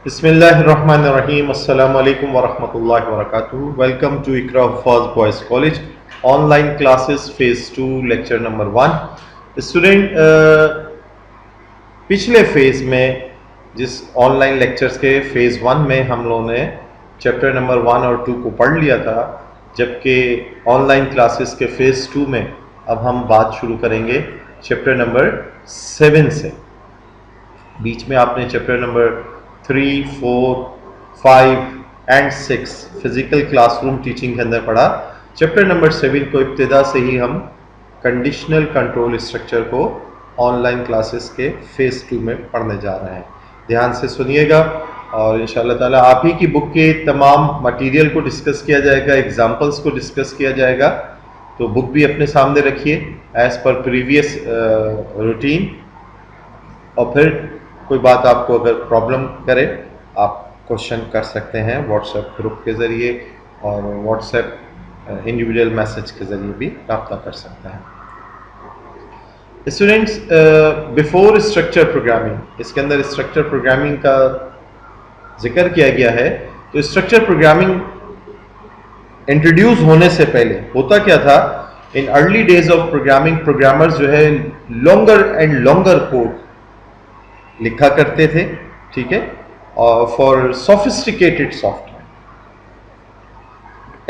Bismillahirrahmanirrahim. Assalamu alaikum wa rahmatullahi wa barakatuh. Welcome to Iqra Hufaz Boys College online classes phase 2 lecture number 1. Student पिछले phase में जिस online lectures के phase 1 में हम लोगों ने चैप्टर नंबर 1 और 2 को पढ़ लिया था, जबकि ऑनलाइन क्लासेस के फेज 2 में अब हम बात शुरू करेंगे चैप्टर नंबर 7 से। बीच में आपने chapter number 3, 4, 5 and 6 physical classroom teaching के अंदर पढ़ा। चैप्टर नंबर 7 को इब्तिदा से ही हम कंडीशनल कंट्रोल स्ट्रक्चर को ऑनलाइन क्लासेस के फेज 2 में पढ़ने जा रहे हैं। ध्यान से सुनिएगा और इंशाल्लाह ताला आप ही की बुक के तमाम मटेरियल को डिस्कस किया जाएगा, एग्जाम्पल्स को डिस्कस किया जाएगा। तो बुक भी अपने सामने रखिए एज पर प्रीवियस रूटीन, और फिर कोई बात आपको अगर प्रॉब्लम करे आप क्वेश्चन कर सकते हैं व्हाट्सएप ग्रुप के ज़रिए और व्हाट्सएप इंडिविजुअल मैसेज के ज़रिए भी रब्ता कर सकते हैं। स्टूडेंट्स, बिफोर स्ट्रक्चर प्रोग्रामिंग, इसके अंदर स्ट्रक्चर प्रोग्रामिंग का जिक्र किया गया है। तो स्ट्रक्चर प्रोग्रामिंग इंट्रोड्यूस होने से पहले होता क्या था, in early days of programming programmers जो है लॉन्गर एंड लॉन्गर कोड लिखा करते थे, ठीक है, और फॉर सोफिस्टिकेटेड सॉफ्टवेयर,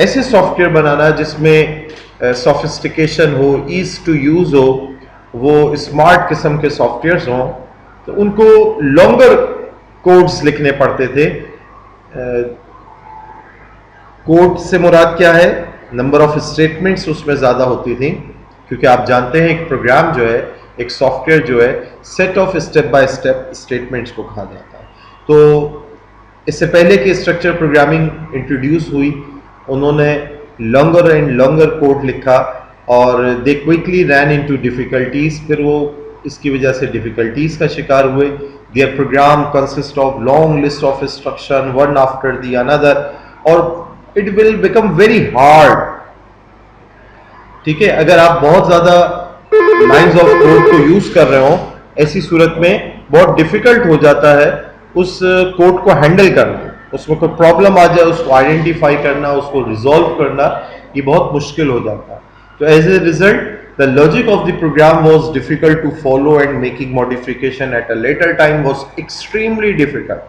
ऐसे सॉफ्टवेयर बनाना जिसमें सोफिस्टिकेशन हो, ईज टू यूज हो, वो स्मार्ट किस्म के सॉफ्टवेयर्स हों, तो उनको लॉन्गर कोड्स लिखने पड़ते थे। कोड से मुराद क्या है, नंबर ऑफ स्टेटमेंट्स उसमें ज़्यादा होती थी, क्योंकि आप जानते हैं एक प्रोग्राम जो है, एक सॉफ्टवेयर जो है, set of step by step statements को कहा जाता है। तो इससे पहले कि स्ट्रक्चर प्रोग्रामिंग इंट्रोड्यूस हुई, उन्होंने लॉन्गर एंड लॉन्गर कोड लिखा और they quickly ran into difficulties. फिर वो इसकी वजह से डिफिकल्टीज का शिकार हुए। Their program consist of long list of instruction one after the another, और it will become very hard. ठीक है, अगर आप बहुत ज्यादा लाइंस ऑफ कोड को यूज कर रहे हो, ऐसी सूरत में बहुत डिफिकल्ट हो जाता है उस कोड को हैंडल करना। उसमें कोई प्रॉब्लम आ जाए, उसको आइडेंटिफाई करना, उसको रिजॉल्व करना, ये बहुत मुश्किल हो जाता है। तो as a result the logic of the program was difficult to follow and making modification at a later time was extremely difficult.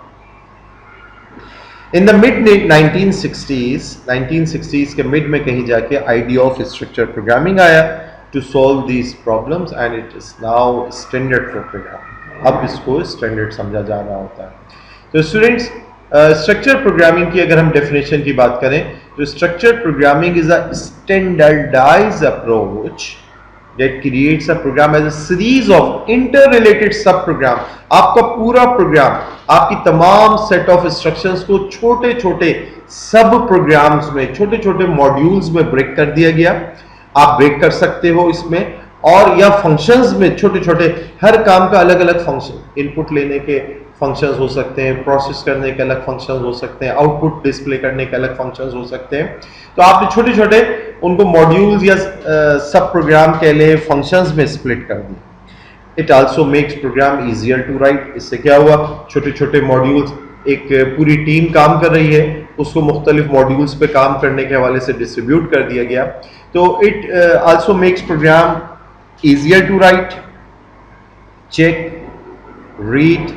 In the mid 1960s के मिड में कहीं जाके आइडिया ऑफ स्ट्रक्चर प्रोग्रामिंग आया to solve these problems and it is now standard for programming। अब इसको standard समझा जा रहा होता है। तो स्टूडेंट्स, स्ट्रक्चर प्रोग्रामिंग की अगर हम डेफिनेशन की बात करें तो structure programming is a standardised approach that creates a program as a series of interrelated सब प्रोग्राम। आपका पूरा प्रोग्राम, आपकी तमाम सेट ऑफ इंस्ट्रक्शंस को छोटे छोटे सब प्रोग्राम्स में, छोटे छोटे मॉड्यूल्स में ब्रेक कर दिया गया। आप ब्रेक कर सकते हो इसमें, और या फंक्शंस में छोटे छोटे, हर काम का अलग अलग फंक्शन, इनपुट लेने के फंक्शंस हो सकते हैं, प्रोसेस करने के अलग फंक्शंस हो सकते हैं, आउटपुट डिस्प्ले करने के अलग फंक्शंस हो सकते हैं। तो आपने छोटे छोटे उनको मॉड्यूल्स या सब प्रोग्राम के लिए फंक्शंस में स्प्लिट कर दिया। It also makes program easier to write. इससे क्या हुआ, छोटे छोटे मॉड्यूल्स, एक पूरी टीम काम कर रही है, उसको मुख्तलिफ मॉड्यूल्स पे काम करने के हवाले से डिस्ट्रीब्यूट कर दिया गया। तो it also makes program easier to write, check, read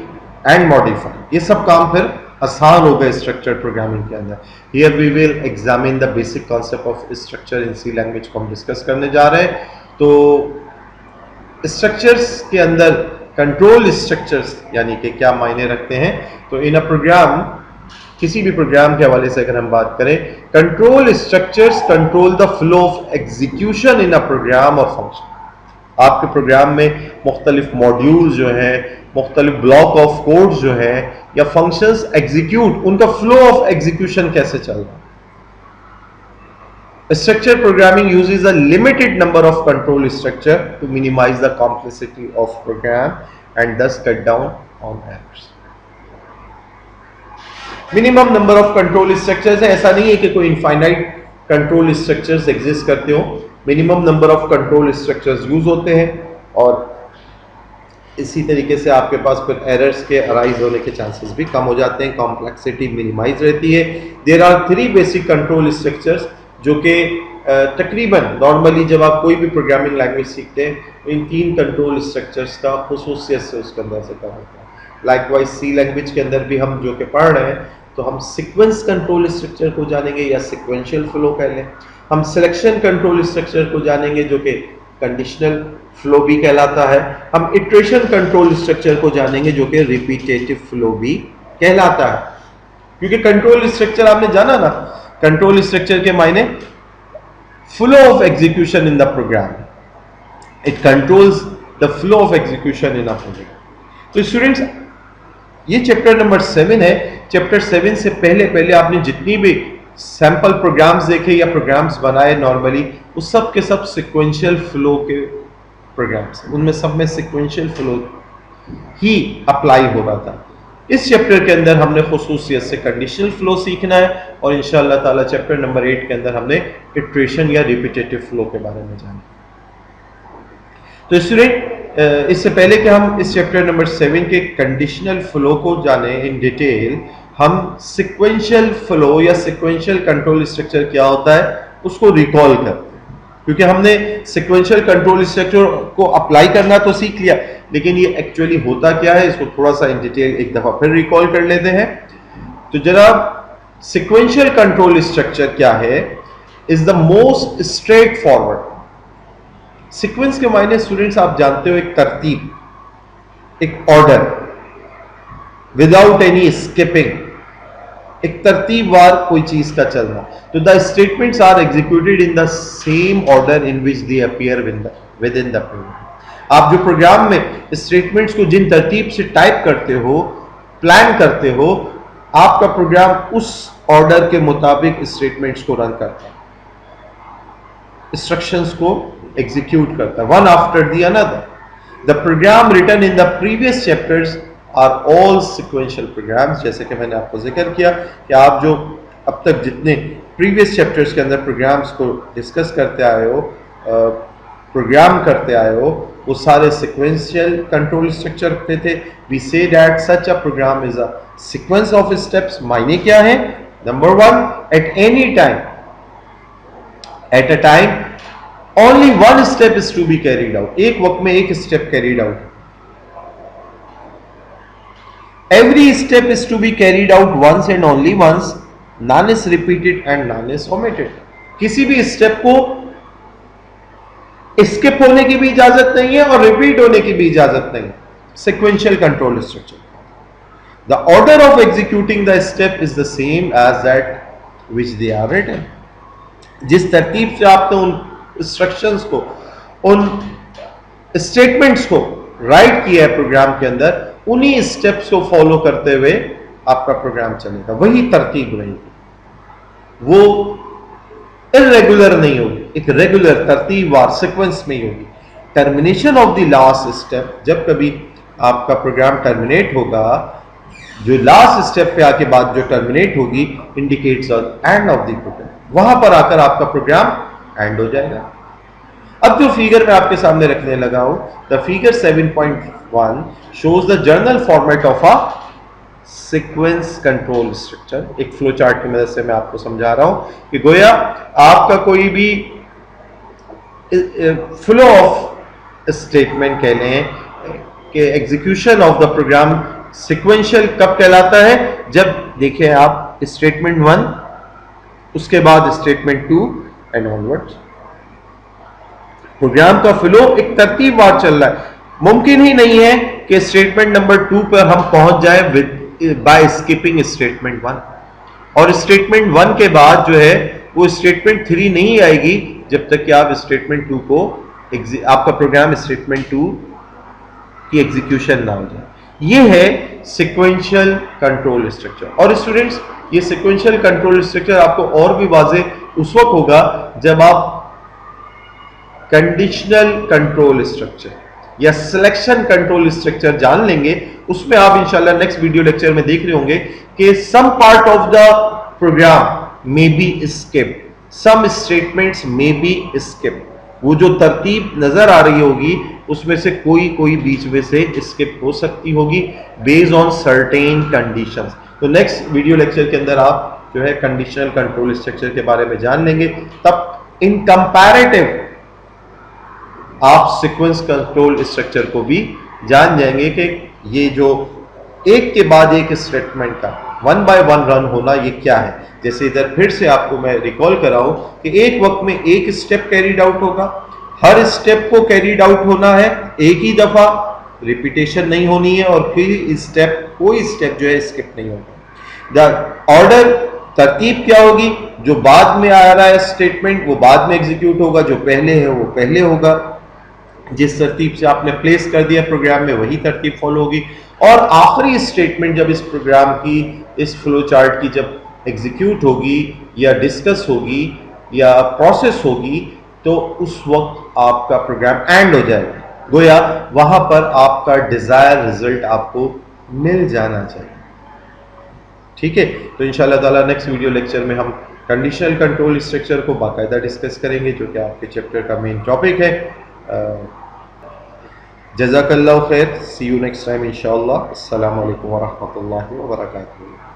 and modify. ये सब काम फिर आसान हो गए स्ट्रक्चर प्रोग्रामिंग के अंदर। Here we will examine the basic concept of structure in C language को हम डिस्कस करने जा रहे हैं। तो स्ट्रक्चर्स के अंदर कंट्रोल स्ट्रक्चर्स यानी कि क्या मायने रखते हैं। तो इन अ प्रोग्राम, किसी भी प्रोग्राम के हवाले से अगर हम बात करें, control structures control the flow of execution in a program और फंक्शन। आपके प्रोग्राम में मुख्तलिफ मॉड्यूल्स जो हैं, मुख्तलिफ ब्लॉक ऑफ कोड जो है या फंक्शंस एग्जीक्यूट, उनका फ्लो ऑफ एग्जीक्यूशन कैसे चल रहा है। Structure programming uses a limited number of control structure to minimize the complexity of program and thus cut down on errors. Minimum number of control structures है, ऐसा नहीं है कि कोई इनफाइनाइट कंट्रोल स्ट्रक्चर्स एग्जिस्ट करते हो। Minimum number of control structures use होते हैं और इसी तरीके से आपके पास फिर एरर्स के अराइज होने के चांसेस भी कम हो जाते हैं, कॉम्प्लेक्सिटी मिनिमाइज रहती है। There are 3 basic control structures जो कि तकरीबन नॉर्मली जब आप कोई भी प्रोग्रामिंग लैंग्वेज सीखते हैं तो इन 3 कंट्रोल स्ट्रक्चर्स का खसूसियत से उसके अंदर से कम होता है। लाइकवाइज सी लैंग्वेज के अंदर भी हम जो कि पढ़ रहे हैं तो हम सीक्वेंस कंट्रोल स्ट्रक्चर को जानेंगे या सीक्वेंशियल फ्लो कह लें, हम सिलेक्शन कंट्रोल स्ट्रक्चर को जानेंगे जो कि कंडीशनल फ्लो भी कहलाता है, हम इटरेशन कंट्रोल स्ट्रक्चर को जानेंगे जो कि रिपीटेटिव फ्लो भी कहलाता है। क्योंकि कंट्रोल स्ट्रक्चर आपने जाना ना, कंट्रोल स्ट्रक्चर के मायने flow of execution in the program, it controls the flow of execution in a program. तो स्टूडेंट्स ये चैप्टर नंबर 7 है। चैप्टर 7 से पहले आपने जितनी भी सैंपल प्रोग्राम्स देखे या प्रोग्राम्स बनाए नॉर्मली, उस सब के सब सिक्वेंशियल फ्लो के प्रोग्राम्स, उनमें सब में सिक्वेंशियल फ्लो ही अप्लाई हो रहा था। इस चैप्टर के अंदर हमने खुसूसियत से कंडीशनल फ्लो सीखना है और इंशाअल्लाह ताला चैप्टर नंबर 8 के अंदर हमने इटरेशन या रिपीटेटिव फ्लो के बारे में जाना। तो स्टूडेंट इससे पहले कि हम इस चैप्टर नंबर 7 के कंडीशनल फ्लो को जाने इन डिटेल, हम सिक्वेंशियल फ्लो या सिक्वेंशियल कंट्रोल स्ट्रक्चर क्या होता है उसको रिकॉल करते हैं। क्योंकि हमने सिक्वेंशियल कंट्रोल स्ट्रक्चर को अप्लाई करना तो सीख लिया, लेकिन ये एक्चुअली होता क्या है इसको थोड़ा सा इन डिटेल एक दफा फिर रिकॉल कर लेते हैं। तो जनाब सिक्वेंशियल कंट्रोल स्ट्रक्चर क्या है, is the most straight forward. Sequence के मायने स्टूडेंट्स आप जानते हो एक तरतीब, एक ऑर्डर विदाउट एनी स्किपिंग, एक तरतीबवार कोई चीज का चलना। तो the statements are executed in the same order in which they appear within the program. आप जो प्रोग्राम में स्टेटमेंट्स को जिन तरतीब से टाइप करते हो, प्लान करते हो, आपका प्रोग्राम उस ऑर्डर के मुताबिक स्टेटमेंट्स को रन करता है, इंस्ट्रक्शंस को एग्जीक्यूट करता है, one after the another. The program written in the previous chapters are all sequential programs. जैसे कि मैंने आपको जिक्र किया कि आप जो अब तक जितने प्रीवियस चैप्टर्स के अंदर प्रोग्राम्स को डिस्कस करते आए हो, प्रोग्राम करते आए हो, वो सारे सिक्वेंशियल कंट्रोल स्ट्रक्चर पे थे। We say that such a program is a sequence of steps. मायने क्या है? Number 1, at any time, at a time only one step is to be carried out. एक वक्त में एक step carried out. Every step is to be carried out once and only once. None is repeated and none is omitted. किसी भी step को skip होने की भी इजाजत नहीं है और रिपीट होने की भी इजाजत नहीं है। Sequential control structure. The order of executing the step is the same as that which they are written. जिस तरतीब से आपने उन इंस्ट्रक्शंस को, उन स्टेटमेंट्स को राइट किया है प्रोग्राम के अंदर, उन्हीं स्टेप्स को फॉलो करते हुए आपका प्रोग्राम चलेगा, वही तरतीब रहेगी, वो इरेगुलर नहीं होगी, एक रेगुलर तरतीबवार सीक्वेंस में ही होगी। Termination of the last step, जब कभी आपका प्रोग्राम टर्मिनेट होगा, जो लास्ट स्टेप पे आके बाद जो टर्मिनेट होगी indicates end of the program, वहां पर आकर आपका प्रोग्राम एंड हो जाएगा। अब जो फिगर मैं आपके सामने रखने लगा हूं, the figure 7.1 shows the journal format of a sequence control structure। एक फ्लो चार्ट की मदद से मैं आपको समझा रहा हूं कि गोया आपका कोई भी फ्लो ऑफ स्टेटमेंट कह लें कि execution of the program sequential कब कहलाता है? जब देखें आप स्टेटमेंट 1, उसके बाद स्टेटमेंट 2 एंड ऑनवर्ड्स। प्रोग्राम का फ्लो एक तरतीबवार चल रहा है। मुमकिन ही नहीं है कि स्टेटमेंट नंबर 2 पर हम पहुंच जाए बाय स्किपिंग स्टेटमेंट 1, और स्टेटमेंट 1 के बाद जो है वो स्टेटमेंट 3 नहीं आएगी जब तक कि आप स्टेटमेंट 2 को, आपका प्रोग्राम स्टेटमेंट 2 की एग्जीक्यूशन ना हो जाए। ये है सिक्वेंशियल कंट्रोल स्ट्रक्चर। और स्टूडेंट्स ये सिक्वेंशियल कंट्रोल स्ट्रक्चर आपको और भी वाज़ेह उस वक्त होगा जब आप कंडीशनल कंट्रोल स्ट्रक्चर या सिलेक्शन कंट्रोल स्ट्रक्चर जान लेंगे। उसमें आप इंशाल्लाह नेक्स्ट वीडियो लेक्चर में देख रहे होंगे कि some part of the program may be skipped, some statements may be skipped. वो जो तरतीब नजर आ रही होगी उसमें से कोई बीच में से स्किप हो सकती होगी बेस्ड ऑन सर्टेन कंडीशंस। तो नेक्स्ट वीडियो लेक्चर के अंदर आप जो है कंडीशनल कंट्रोल स्ट्रक्चर के बारे में जान लेंगे। तब इन कंपैरेटिव आप सीक्वेंस कंट्रोल स्ट्रक्चर को भी जान जाएंगे कि ये जो एक के बाद एक स्टेटमेंट का वन बाय वन रन होना ये क्या है। जैसे इधर फिर से आपको मैं रिकॉल कराऊं कि एक वक्त में एक स्टेप कैरीड आउट होगा, हर स्टेप को कैरीड आउट होना है एक ही दफा, रिपीटेशन नहीं होनी है, और फिर स्टेप कोई स्टेप जो है स्किप नहीं होगा। द ऑर्डर तरतीब क्या होगी, जो बाद में आ रहा है स्टेटमेंट वो बाद में एग्जीक्यूट होगा, जो पहले है वो पहले होगा। जिस तरतीब से आपने प्लेस कर दिया प्रोग्राम में वही तरतीब फॉलो होगी, और आखिरी स्टेटमेंट जब इस प्रोग्राम की इस फ्लो चार्ट की जब एग्जीक्यूट होगी या डिस्कस होगी या प्रोसेस होगी तो उस वक्त आपका प्रोग्राम एंड हो जाएगा, गोया वहां पर आपका डिजायर रिजल्ट आपको मिल जाना चाहिए। ठीक है, तो इंशाल्लाह ताला नेक्स्ट वीडियो लेक्चर में हम कंडीशनल कंट्रोल स्ट्रक्चर को बाकायदा डिस्कस करेंगे, जो कि आपके चैप्टर का मेन टॉपिक है। जज़ाकल्लाहु खैर, सी यू नेक्स्ट टाइम इंशाअल्लाह। अस्सलामु अलैकुम व रहमतुल्लाहि व बरकातुहू।